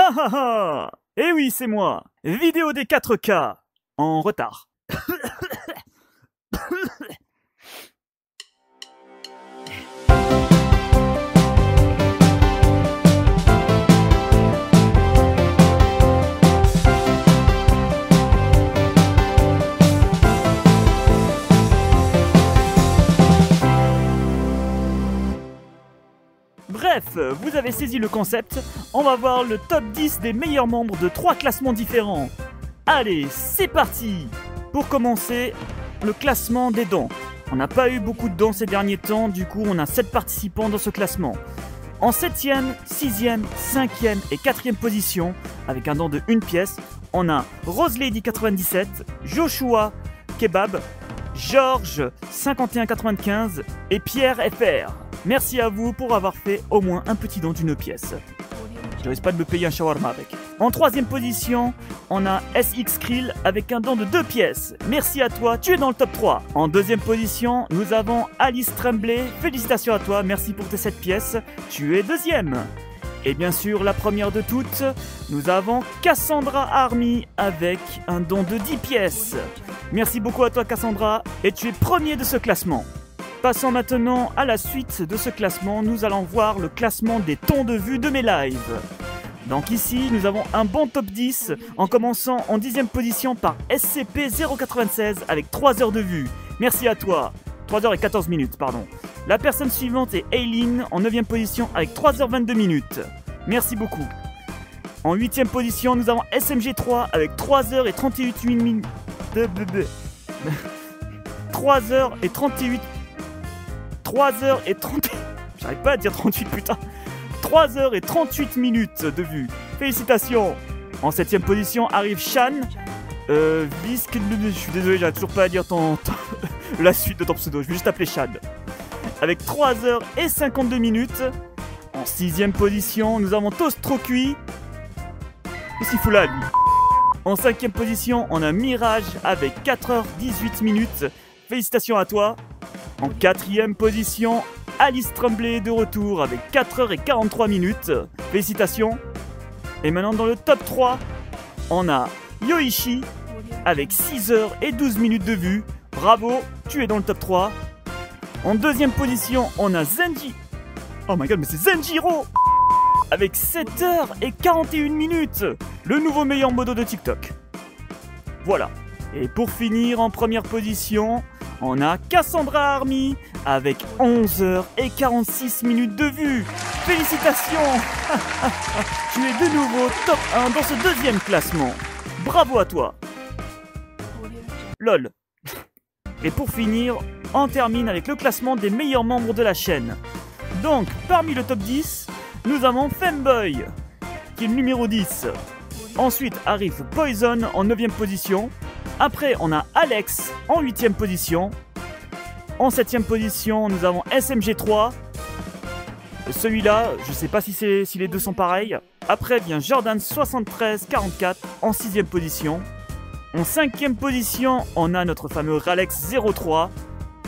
Ha ha ha! Eh oui, c'est moi! Vidéo des 4K! En retard. Bref, vous avez saisi le concept, on va voir le top 10 des meilleurs membres de 3 classements différents. Allez, c'est parti! Pour commencer, le classement des dons. On n'a pas eu beaucoup de dons ces derniers temps, du coup on a 7 participants dans ce classement. En 7ème, 6ème, 5ème et 4ème position, avec un don de 1 pièce, on a Roselady97, Joshua Kebab, Georges 5195 et Pierre FR. Merci à vous pour avoir fait au moins un petit don d'une pièce. Je risque pas de me payer un shawarma avec. En 3ème position, on a SX Krill avec un don de 2 pièces. Merci à toi, tu es dans le top 3. En 2ème position, nous avons Alice Tremblay. Félicitations à toi, merci pour tes 7 pièces. Tu es 2ème. Et bien sûr, la première de toutes, nous avons Cassandra Army avec un don de 10 pièces. Merci beaucoup à toi Cassandra, et tu es premier de ce classement. Passons maintenant à la suite de ce classement, nous allons voir le classement des temps de vue de mes lives. Donc ici, nous avons un bon top 10, en commençant en 10ème position par SCP-096 avec 3 heures de vue. Merci à toi. 3 heures et 14 minutes, pardon. La personne suivante est Aileen, en 9ème position avec 3h22 minutes. Merci beaucoup. En 8ème position, nous avons SMG3 avec 3h et 38 minutes. 3h et 38. 3h et 30... J'arrive pas à dire 38, putain. 3h et 38 minutes de vue. Félicitations. En 7ème position arrive Shan. Visc... Je suis désolé, j'arrive toujours pas à dire la suite de ton pseudo. Je vais juste appeler Shan. Avec 3h et 52 minutes. En 6ème position, nous avons Toast trop cuit. Qu'est-ce qu'il fout là, lui? En 5ème position, on a Mirage avec 4h18 minutes. Félicitations à toi. En 4ème position, Alice Tremblay de retour avec 4h et 43 minutes. Félicitations. Et maintenant dans le top 3, on a Yoichi avec 6h et 12 minutes de vue. Bravo, tu es dans le top 3. En 2ème position, on a Zenji. Oh my god, mais c'est Zenjiro avec 7h et 41 minutes. Le nouveau meilleur modo de TikTok. Voilà. Et pour finir, en première position, on a Cassandra Army avec 11h et 46 minutes de vue. Félicitations. Tu es de nouveau top 1 dans ce 2e classement. Bravo à toi. LOL. Et pour finir, on termine avec le classement des meilleurs membres de la chaîne. Donc, parmi le top 10, nous avons Femboy, qui est le numéro 10. Ensuite arrive Poison en 9ème position. Après, on a Alex en 8ème position. En 7ème position, nous avons SMG3. Celui-là, je sais pas si les deux sont pareils. Après vient Jordan7344 en 6ème position. En 5ème position, on a notre fameux Ralex03.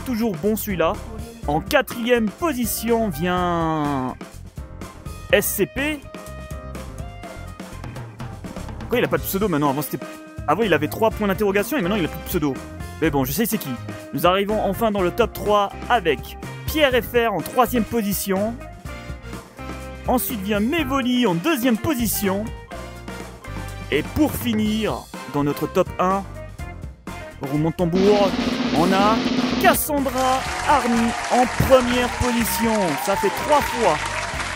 Toujours bon celui-là. En 4ème position vient SCP. Pourquoi il a pas de pseudo maintenant? Avant il avait 3 points d'interrogation et maintenant il a plus de pseudo. Mais bon, je sais c'est qui. Nous arrivons enfin dans le top 3 avec Pierre FR en 3ème position. Ensuite vient Mevoli en 2ème position. Et pour finir, dans notre top 1, roulement de tambour, on a Cassandra Army en 1ère position. Ça fait 3 fois.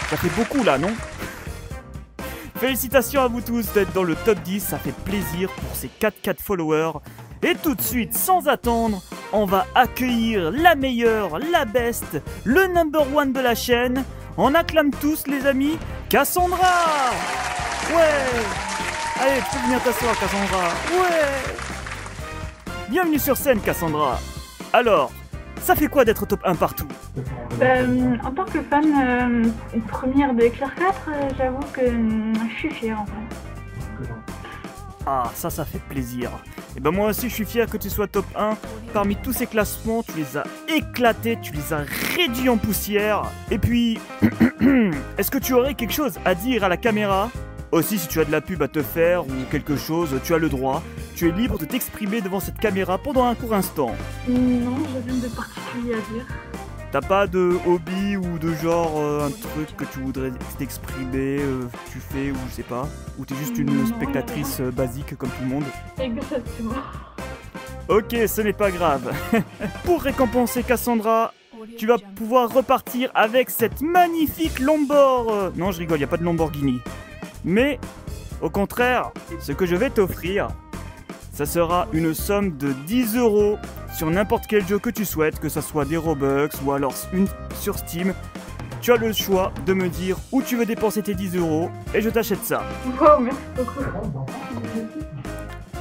Ça fait beaucoup là, non? Félicitations à vous tous d'être dans le top 10, ça fait plaisir pour ces 4 followers. Et tout de suite, sans attendre, on va accueillir la meilleure, la best, le number 1 de la chaîne. On acclame tous les amis, Cassandra. Ouais. Allez, tu peux venir t'asseoir Cassandra. Ouais. Bienvenue sur scène Cassandra. Alors, ça fait quoi d'être top 1 partout? En tant que fan première de Claire 4, j'avoue que je suis fière en fait. Ah, ça fait plaisir. Et ben moi aussi je suis fier que tu sois top 1. Parmi tous ces classements, tu les as éclatés, tu les as réduits en poussière. Et puis, est-ce que tu aurais quelque chose à dire à la caméra Aussi, si tu as de la pub à te faire ou quelque chose, tu as le droit. Tu es libre de t'exprimer devant cette caméra pendant un court instant. Non, j'ai rien de particulier à dire. T'as pas de hobby ou de genre un truc que tu voudrais t'exprimer, tu fais ou je sais pas. Ou t'es juste une Non, spectatrice basique comme tout le monde. Exactement. Ok, ce n'est pas grave. Pour récompenser Cassandra, tu vas pouvoir repartir avec cette magnifique Lombor. Non, je rigole, y a pas de Lamborghini. Mais, au contraire, ce que je vais t'offrir, ça sera une somme de 10 € sur n'importe quel jeu que tu souhaites, que ce soit des Robux ou alors une sur Steam. Tu as le choix de me dire où tu veux dépenser tes 10 € et je t'achète ça. Wow, merci beaucoup.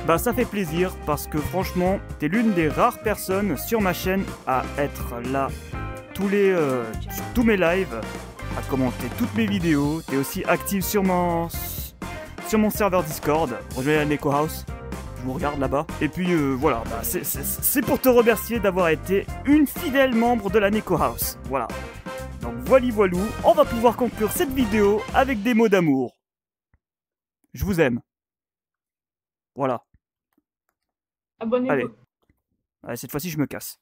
Bah ça fait plaisir parce que franchement, t'es l'une des rares personnes sur ma chaîne à être là sur tous mes lives, à commenter toutes mes vidéos. T'es aussi active sur mon serveur Discord. Rejoignez la Neko House. Je vous regarde là-bas. Et puis voilà, bah, c'est pour te remercier d'avoir été une fidèle membre de la Neko House. Voilà. Donc voilou, on va pouvoir conclure cette vidéo avec des mots d'amour. Je vous aime. Voilà. Abonnez-vous. Allez, cette fois-ci je me casse.